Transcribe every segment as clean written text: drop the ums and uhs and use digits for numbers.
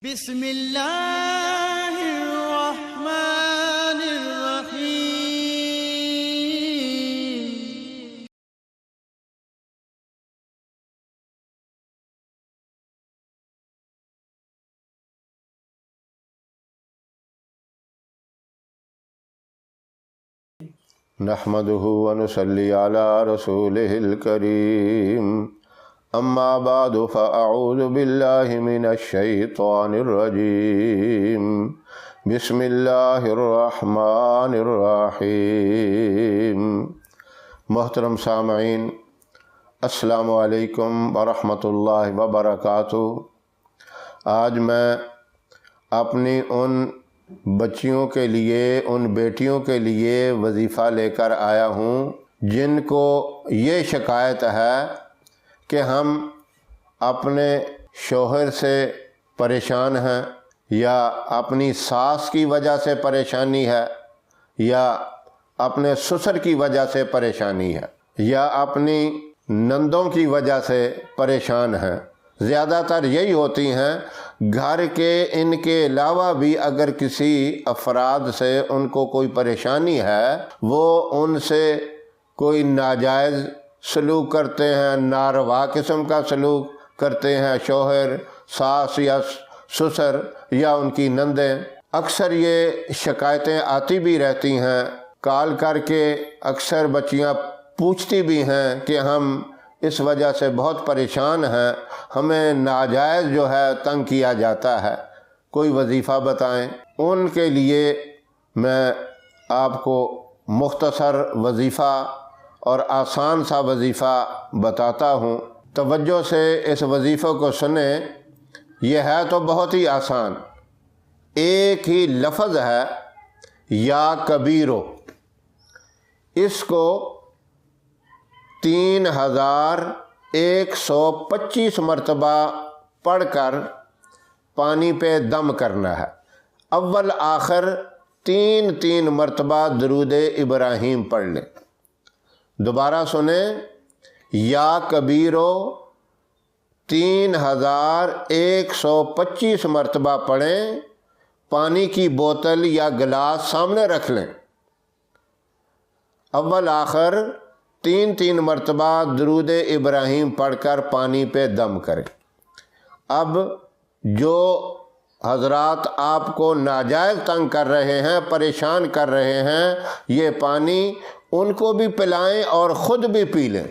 بسم اللہ الرحمن الرحیم۔ نحمده ونصلي على رسوله الكريم، اما بعد فاعوذ بالله من الشيطان الرجيم، بسم الله الرحمن الرحيم۔ محترم سامعین، السلام علیکم ورحمۃ اللہ وبرکاتہ۔ آج میں اپنی ان بچیوں کے لیے، ان بیٹیوں کے لیے وظیفہ لے کر آیا ہوں جن کو یہ شکایت ہے کہ ہم اپنے شوہر سے پریشان ہیں، یا اپنی ساس کی وجہ سے پریشانی ہے، یا اپنے سسر کی وجہ سے پریشانی ہے، یا اپنی نندوں کی وجہ سے پریشان ہیں۔ زیادہ تر یہی ہوتی ہیں۔ گھر کے ان کے علاوہ بھی اگر کسی افراد سے ان کو کوئی پریشانی ہے، وہ ان سے کوئی ناجائز سلوک کرتے ہیں، ناروا قسم کا سلوک کرتے ہیں، شوہر، ساس یا سسر یا ان کی نندیں۔ اکثر یہ شکایتیں آتی بھی رہتی ہیں، کال کر کے اکثر بچیاں پوچھتی بھی ہیں کہ ہم اس وجہ سے بہت پریشان ہیں، ہمیں ناجائز جو ہے تنگ کیا جاتا ہے، کوئی وظیفہ بتائیں۔ ان کے لیے میں آپ کو مختصر وظیفہ اور آسان سا وظیفہ بتاتا ہوں۔ توجہ سے اس وظیفے کو سنیں۔ یہ ہے تو بہت ہی آسان، ایک ہی لفظ ہے، یا کبیرو۔ اس کو 3125 مرتبہ پڑھ کر پانی پہ دم کرنا ہے۔ اول آخر 3 مرتبہ درود ابراہیم پڑھ لیں۔ دوبارہ سنیں، یا کبیرو 3125 مرتبہ پڑھیں، پانی کی بوتل یا گلاس سامنے رکھ لیں، اول آخر 3 مرتبہ درود ابراہیم پڑھ کر پانی پہ دم کریں۔ اب جو حضرات آپ کو ناجائز تنگ کر رہے ہیں، پریشان کر رہے ہیں، یہ پانی ان کو بھی پلائیں اور خود بھی پی لیں۔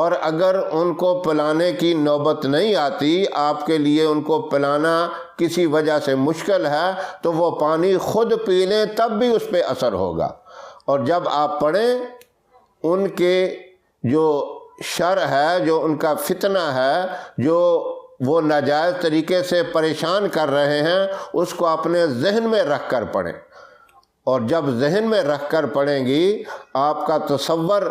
اور اگر ان کو پلانے کی نوبت نہیں آتی، آپ کے لیے ان کو پلانا کسی وجہ سے مشکل ہے، تو وہ پانی خود پی لیں، تب بھی اس پہ اثر ہوگا۔ اور جب آپ پڑھیں، ان کے جو شر ہے، جو ان کا فتنہ ہے، جو وہ ناجائز طریقے سے پریشان کر رہے ہیں، اس کو اپنے ذہن میں رکھ کر پڑھیں۔ اور جب ذہن میں رکھ کر پڑھیں گی، آپ کا تصور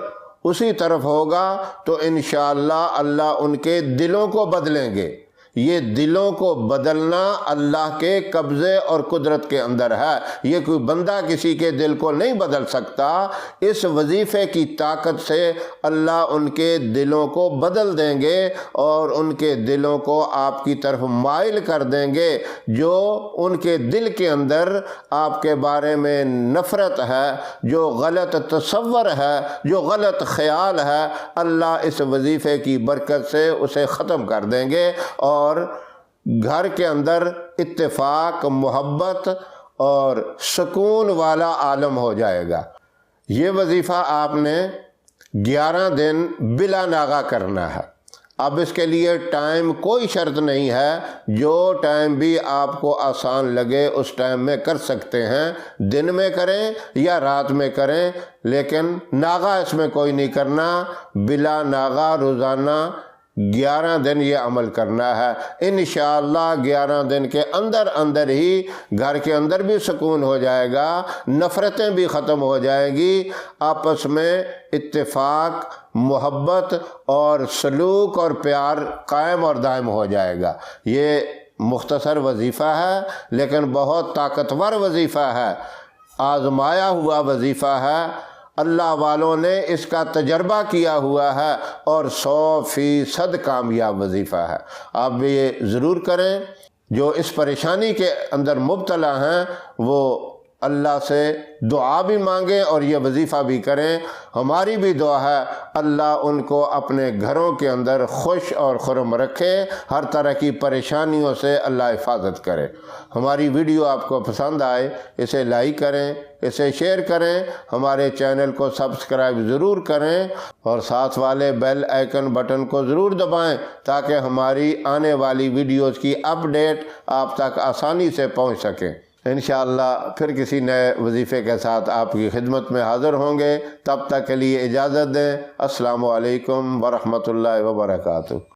اسی طرف ہوگا، تو انشاءاللہ اللہ ان کے دلوں کو بدلیں گے۔ یہ دلوں کو بدلنا اللہ کے قبضے اور قدرت کے اندر ہے، یہ کوئی بندہ کسی کے دل کو نہیں بدل سکتا۔ اس وظیفے کی طاقت سے اللہ ان کے دلوں کو بدل دیں گے، اور ان کے دلوں کو آپ کی طرف مائل کر دیں گے۔ جو ان کے دل کے اندر آپ کے بارے میں نفرت ہے، جو غلط تصور ہے، جو غلط خیال ہے، اللہ اس وظیفے کی برکت سے اسے ختم کر دیں گے، اور گھر کے اندر اتفاق، محبت اور سکون والا عالم ہو جائے گا۔ یہ وظیفہ آپ نے 11 دن بلا ناغہ کرنا ہے۔ اب اس کے لیے ٹائم کوئی شرط نہیں ہے، جو ٹائم بھی آپ کو آسان لگے اس ٹائم میں کر سکتے ہیں، دن میں کریں یا رات میں کریں، لیکن ناغہ اس میں کوئی نہیں کرنا۔ بلا ناغہ روزانہ 11 دن یہ عمل کرنا ہے۔ انشاءاللہ 11 دن کے اندر اندر ہی گھر کے اندر بھی سکون ہو جائے گا، نفرتیں بھی ختم ہو جائے گی، آپس میں اتفاق، محبت اور سلوک اور پیار قائم اور دائم ہو جائے گا۔ یہ مختصر وظیفہ ہے، لیکن بہت طاقتور وظیفہ ہے، آزمایا ہوا وظیفہ ہے۔ اللہ والوں نے اس کا تجربہ کیا ہوا ہے اور 100% کامیاب وظیفہ ہے۔ آپ بھی یہ ضرور کریں۔ جو اس پریشانی کے اندر مبتلا ہیں وہ اللہ سے دعا بھی مانگیں اور یہ وظیفہ بھی کریں۔ ہماری بھی دعا ہے اللہ ان کو اپنے گھروں کے اندر خوش اور خرم رکھے، ہر طرح کی پریشانیوں سے اللہ حفاظت کرے۔ ہماری ویڈیو آپ کو پسند آئے اسے لائک کریں، اسے شیئر کریں، ہمارے چینل کو سبسکرائب ضرور کریں اور ساتھ والے بیل آئیکن بٹن کو ضرور دبائیں تاکہ ہماری آنے والی ویڈیوز کی اپڈیٹ آپ تک آسانی سے پہنچ سکیں۔ انشاءاللہ پھر کسی نئے وظیفے کے ساتھ آپ کی خدمت میں حاضر ہوں گے، تب تک کے لیے اجازت دیں۔ السلام علیکم ورحمۃ اللہ وبرکاتہ۔